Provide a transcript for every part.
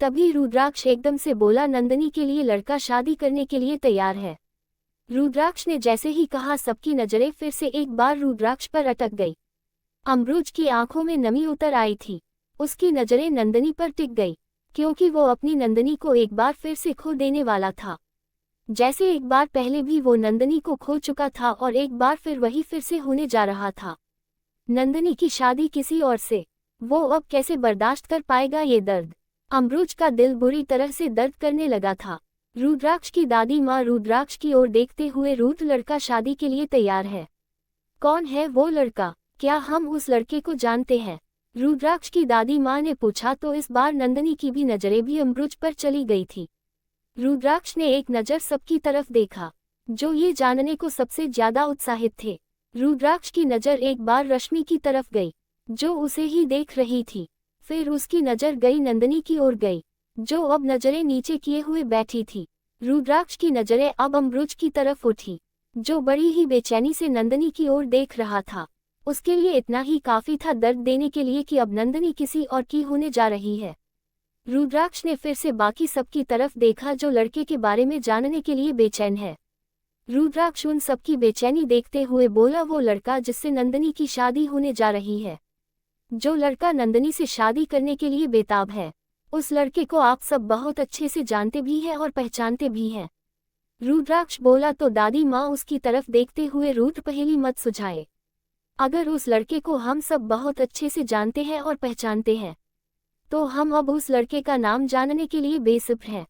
तभी रुद्राक्ष एकदम से बोला, नंदिनी के लिए लड़का शादी करने के लिए तैयार है। रुद्राक्ष ने जैसे ही कहा सबकी नजरें फिर से एक बार रुद्राक्ष पर अटक गई। अम्बरुज की आंखों में नमी उतर आई थी। उसकी नजरें नंदिनी पर टिक गई, क्योंकि वो अपनी नंदिनी को एक बार फिर से खो देने वाला था। जैसे एक बार पहले भी वो नंदिनी को खो चुका था और एक बार फिर वही फिर से होने जा रहा था। नंदिनी की शादी किसी और से, वो अब कैसे बर्दाश्त कर पाएगा ये दर्द। अम्बरुज का दिल बुरी तरह से दर्द करने लगा था। रुद्राक्ष की दादी माँ रुद्राक्ष की ओर देखते हुए, रुद्र लड़का शादी के लिए तैयार है। कौन है वो लड़का? क्या हम उस लड़के को जानते हैं? रुद्राक्ष की दादी माँ ने पूछा तो इस बार नंदिनी की भी नजरें भी अम्बरुज पर चली गई थी। रुद्राक्ष ने एक नज़र सबकी तरफ देखा, जो ये जानने को सबसे ज्यादा उत्साहित थे। रुद्राक्ष की नज़र एक बार रश्मि की तरफ गई, जो उसे ही देख रही थी। फिर उसकी नज़र गई नंदिनी की ओर गई, जो अब नजरें नीचे किए हुए बैठी थी। रुद्राक्ष की नजरें अब अम्बरुज की तरफ उठी, जो बड़ी ही बेचैनी से नंदिनी की ओर देख रहा था। उसके लिए इतना ही काफी था दर्द देने के लिए कि अब नंदिनी किसी और की होने जा रही है। रुद्राक्ष ने फिर से बाकी सबकी तरफ देखा, जो लड़के के बारे में जानने के लिए बेचैन है। रुद्राक्ष उन सबकी बेचैनी देखते हुए बोला, वो लड़का जिससे नंदिनी की शादी होने जा रही है, जो लड़का नंदिनी से शादी करने के लिए बेताब है, उस लड़के को आप सब बहुत अच्छे से जानते भी हैं और पहचानते भी हैं। रुद्राक्ष बोला तो दादी माँ उसकी तरफ देखते हुए, रुद्र पहेली मत सुझाए। अगर उस लड़के को हम सब बहुत अच्छे से जानते हैं और पहचानते हैं, तो हम अब उस लड़के का नाम जानने के लिए बेसब्र हैं।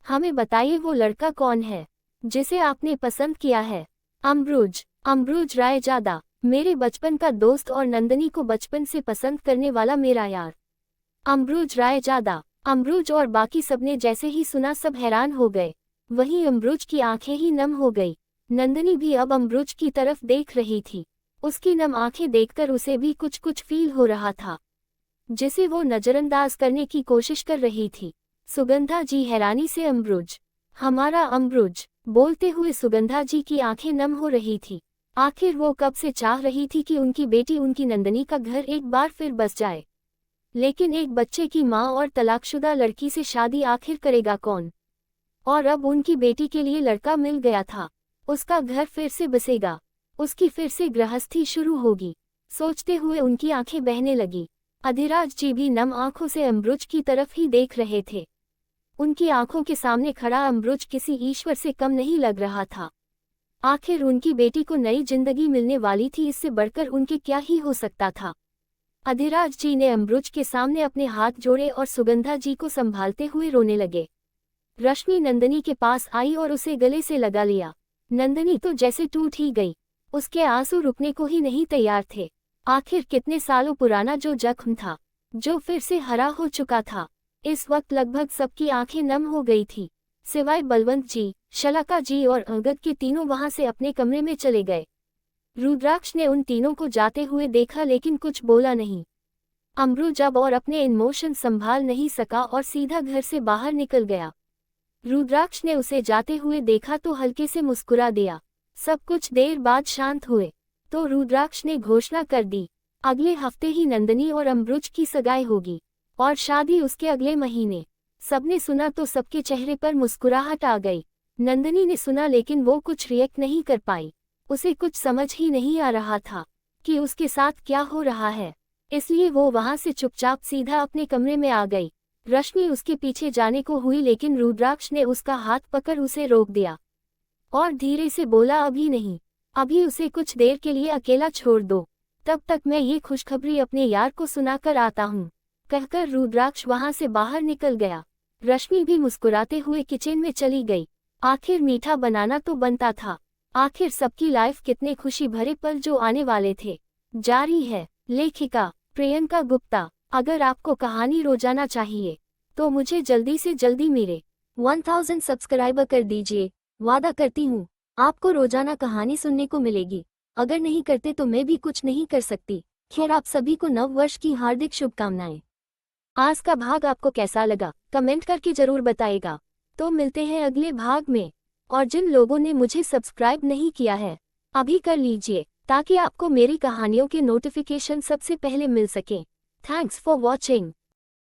हमें बताइए वो लड़का कौन है जिसे आपने पसंद किया है। अम्बरुज रायजादा, मेरे बचपन का दोस्त और नंदिनी को बचपन से पसंद करने वाला मेरा यार। अम्बरुज रायजादा। अम्बरुज और बाकी सबने जैसे ही सुना सब हैरान हो गए। वहीं अम्बरुज की आंखें ही नम हो गई। नंदिनी भी अब अम्बरुज की तरफ देख रही थी। उसकी नम आंखें देखकर उसे भी कुछ कुछ फील हो रहा था, जिसे वो नजरअंदाज करने की कोशिश कर रही थी। सुगंधा जी हैरानी से, अम्बरुज, हमारा अम्बरुज। बोलते हुए सुगंधा जी की आंखें नम हो रही थी। आखिर वो कब से चाह रही थी कि उनकी बेटी उनकी नंदिनी का घर एक बार फिर बस जाए। लेकिन एक बच्चे की माँ और तलाकशुदा लड़की से शादी आखिर करेगा कौन? और अब उनकी बेटी के लिए लड़का मिल गया था। उसका घर फिर से बसेगा, उसकी फिर से गृहस्थी शुरू होगी। सोचते हुए उनकी आंखें बहने लगी। अधिराज जी भी नम आंखों से अम्बरुज की तरफ ही देख रहे थे। उनकी आंखों के सामने खड़ा अम्बरुज किसी ईश्वर से कम नहीं लग रहा था। आखिर उनकी बेटी को नई जिंदगी मिलने वाली थी, इससे बढ़कर उनके क्या ही हो सकता था। अधिराज जी ने अम्बरुज के सामने अपने हाथ जोड़े और सुगंधा जी को संभालते हुए रोने लगे। रश्मि नंदिनी के पास आई और उसे गले से लगा लिया। नंदिनी तो जैसे टूट ही गई। उसके आंसू रुकने को ही नहीं तैयार थे। आखिर कितने सालों पुराना जो जख्म था, जो फिर से हरा हो चुका था। इस वक्त लगभग सबकी आंखें नम हो गई थी, सिवाय बलवंत जी, शलाका जी और अंगद के। तीनों वहां से अपने कमरे में चले गए। रुद्राक्ष ने उन तीनों को जाते हुए देखा, लेकिन कुछ बोला नहीं। अम्बरुज अब और अपने इमोशन संभाल नहीं सका और सीधा घर से बाहर निकल गया। रुद्राक्ष ने उसे जाते हुए देखा तो हल्के से मुस्कुरा दिया। सब कुछ देर बाद शांत हुए तो रुद्राक्ष ने घोषणा कर दी, अगले हफ्ते ही नंदिनी और अम्बरुज की सगाई होगी और शादी उसके अगले महीने। सबने सुना तो सबके चेहरे पर मुस्कुराहट आ गई। नंदिनी ने सुना लेकिन वो कुछ रिएक्ट नहीं कर पाई। उसे कुछ समझ ही नहीं आ रहा था कि उसके साथ क्या हो रहा है, इसलिए वो वहां से चुपचाप सीधा अपने कमरे में आ गई। रश्मि उसके पीछे जाने को हुई, लेकिन रुद्राक्ष ने उसका हाथ पकड़ उसे रोक दिया और धीरे से बोला, अभी नहीं, अभी उसे कुछ देर के लिए अकेला छोड़ दो, तब तक मैं ये खुशखबरी अपने यार को सुनाकर आता हूँ। कहकर रुद्राक्ष वहां से बाहर निकल गया। रश्मि भी मुस्कुराते हुए किचन में चली गई। आखिर मीठा बनाना तो बनता था। आखिर सबकी लाइफ कितने खुशी भरे पल जो आने वाले थे। जारी है लेखिका प्रियंका गुप्ता। अगर आपको कहानी रोजाना चाहिए तो मुझे जल्दी से जल्दी मेरे 1000 सब्सक्राइबर कर दीजिए। वादा करती हूँ आपको रोजाना कहानी सुनने को मिलेगी। अगर नहीं करते तो मैं भी कुछ नहीं कर सकती। खैर, आप सभी को नव वर्ष की हार्दिक शुभकामनाएं। आज का भाग आपको कैसा लगा कमेंट करके जरूर बताइएगा। तो मिलते हैं अगले भाग में। और जिन लोगों ने मुझे सब्सक्राइब नहीं किया है, अभी कर लीजिए ताकि आपको मेरी कहानियों के नोटिफिकेशन सबसे पहले मिल सकें। Thanks for watching.